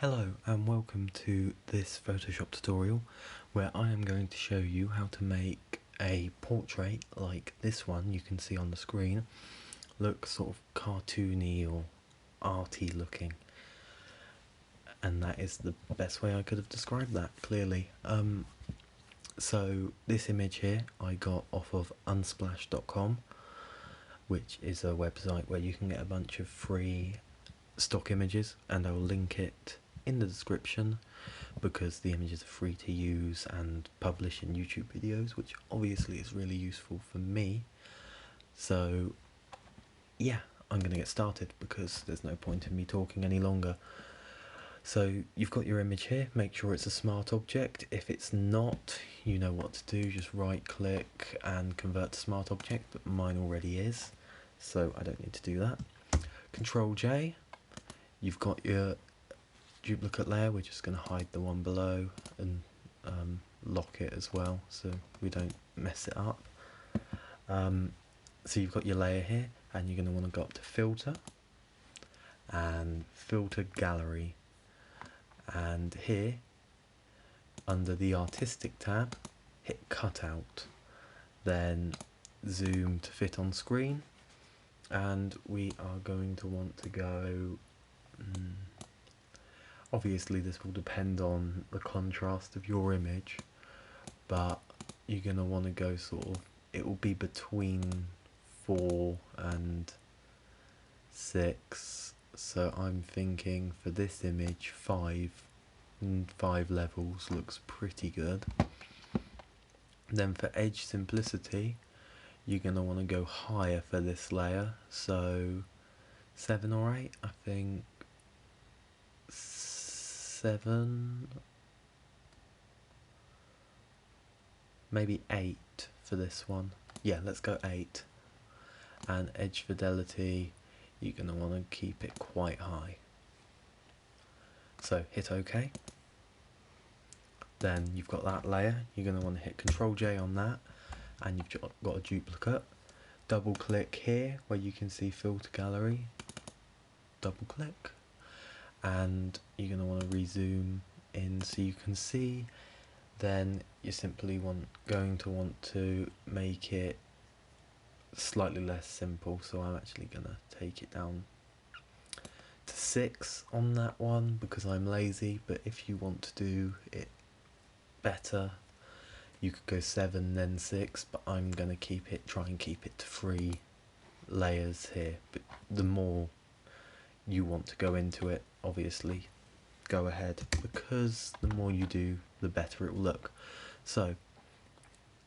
Hello and welcome to this Photoshop tutorial where I am going to show you how to make a portrait like this one you can see on the screen look sort of cartoony or arty looking, and that is the best way I could have described that clearly. So this image here I got off of Unsplash.com, which is a website where you can get a bunch of free stock images, and I'll link it in the description because the images are free to use and publish in YouTube videos, which obviously is really useful for me. So yeah, I'm going to get started because there's no point in me talking any longer. So you've got your image here, make sure it's a smart object. If it's not, you know what to do, just right click and convert to smart object, but mine already is, so I don't need to do that. Control J, you've got your duplicate layer, we're just going to hide the one below and lock it as well so we don't mess it up. So you've got your layer here and you're going to want to go up to filter and filter gallery, and here under the artistic tab hit cutout, then zoom to fit on screen, and we are going to want to go obviously this will depend on the contrast of your image, but you're going to want to go sort of, it will be between 4 and 6, so I'm thinking for this image 5 levels looks pretty good. Then for edge simplicity you're going to want to go higher for this layer, so 7 or 8, I think 7, maybe 8 for this one. Yeah, let's go 8. And edge fidelity, you're going to want to keep it quite high. So hit OK. Then you've got that layer, you're going to want to hit Control J on that, and you've got a duplicate. Double click here where you can see filter gallery, double click, and you're going to want to rezoom in so you can see. Then you're simply going to want to make it slightly less simple, so I'm actually going to take it down to 6 on that one because I'm lazy, but if you want to do it better you could go 7 then 6, but I'm going to try and keep it to 3 layers here. But the more you want to go into it, obviously go ahead, because the more you do the better it will look. So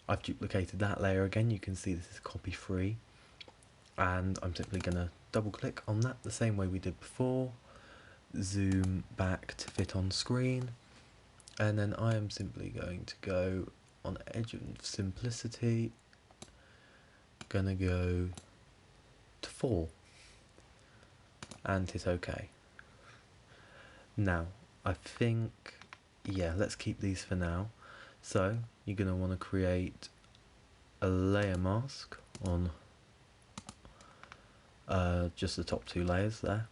I've duplicated that layer again, you can see this is copy free, and I'm simply going to double click on that the same way we did before, zoom back to fit on screen, and then I am simply going to go on edge of simplicity, gonna go to 4 and hit OK. Now I think, yeah, let's keep these for now. So you're going to want to create a layer mask on just the top 2 layers there.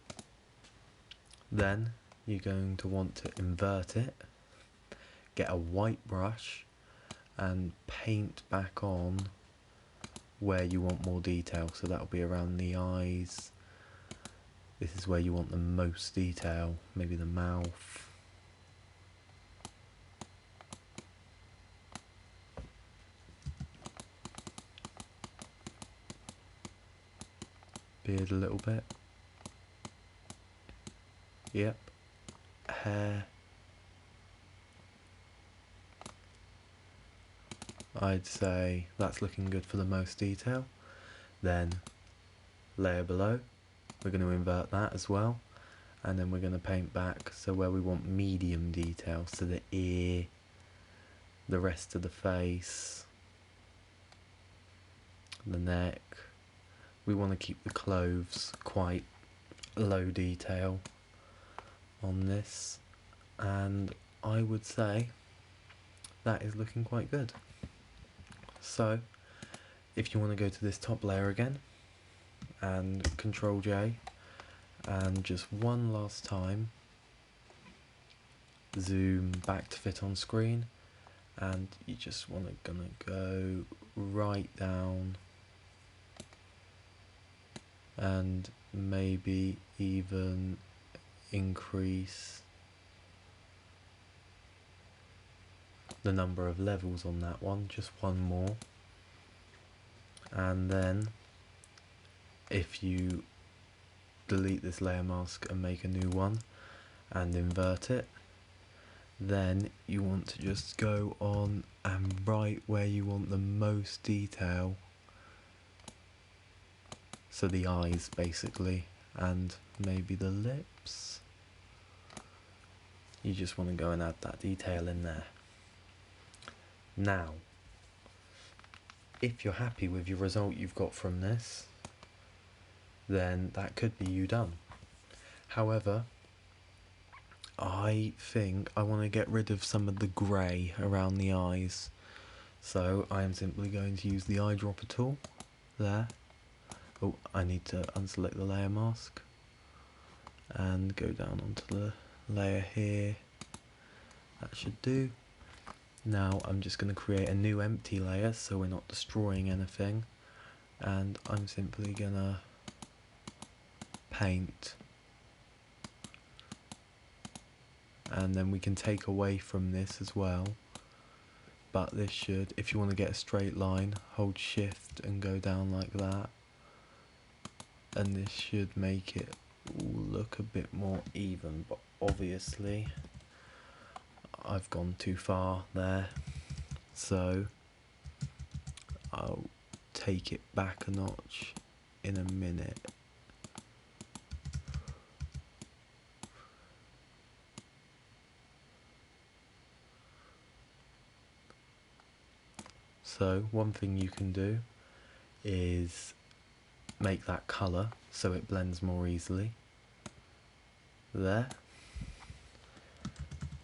Then you're going to want to invert it, get a white brush and paint back on where you want more detail, so that'll be around the eyes. This is where you want the most detail, maybe the mouth. Beard a little bit. Yep. Hair. I'd say that's looking good for the most detail. Then layer below, we're going to invert that as well, and then we're going to paint back so where we want medium detail, so the ear, the rest of the face, the neck. We want to keep the clothes quite low detail on this, and I would say that is looking quite good. So if you want to go to this top layer again and Control J, and just one last time zoom back to fit on screen, and you just gonna go right down and maybe even increase the number of levels on that one, just one more. And then if you delete this layer mask and make a new one and invert it, then you want to just go on and right where you want the most detail, so the eyes basically, and maybe the lips, you just want to go and add that detail in there. Now, if you're happy with your result you've got from this, then that could be you done. However, I think I want to get rid of some of the grey around the eyes, so I am simply going to use the eyedropper tool there. Oh, I need to unselect the layer mask and go down onto the layer here. That should do. Now I'm just going to create a new empty layer so we're not destroying anything, and I'm simply going to paint, and then we can take away from this as well, but this should, if you want to get a straight line, hold shift and go down like that, and this should make it look a bit more even, but obviously I've gone too far there, so I'll take it back a notch in a minute. So one thing you can do is make that colour so it blends more easily there.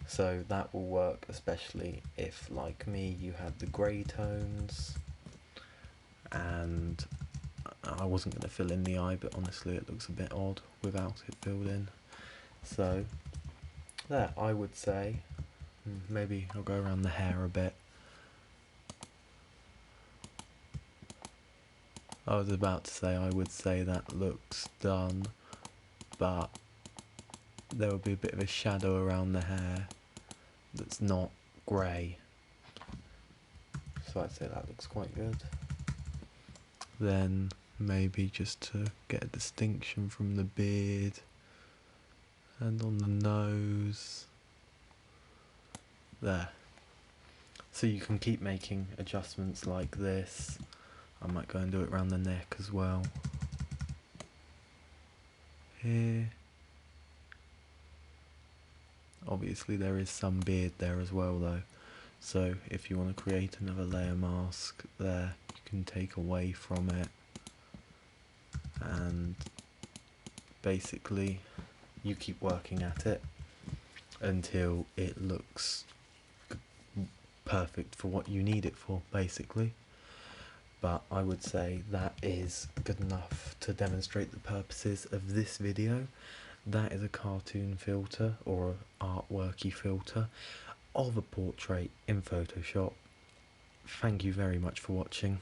So that will work especially if, like me, you had the grey tones, and I wasn't going to fill in the eye, but honestly it looks a bit odd without it filled in. So there, I would say, maybe I'll go around the hair a bit. I was about to say I would say that looks done, but there will be a bit of a shadow around the hair that's not grey, so I'd say that looks quite good. Then maybe just to get a distinction from the beard and on the nose there. So you can keep making adjustments like this. I might go and do it around the neck as well. Here. Obviously there is some beard there as well though, so if you want to create another layer mask there, you can take away from it, and basically you keep working at it until it looks perfect for what you need it for, basically. But I would say that is good enough to demonstrate the purposes of this video. That is a cartoon filter, or an artworky filter, of a portrait in Photoshop. Thank you very much for watching.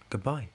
Goodbye.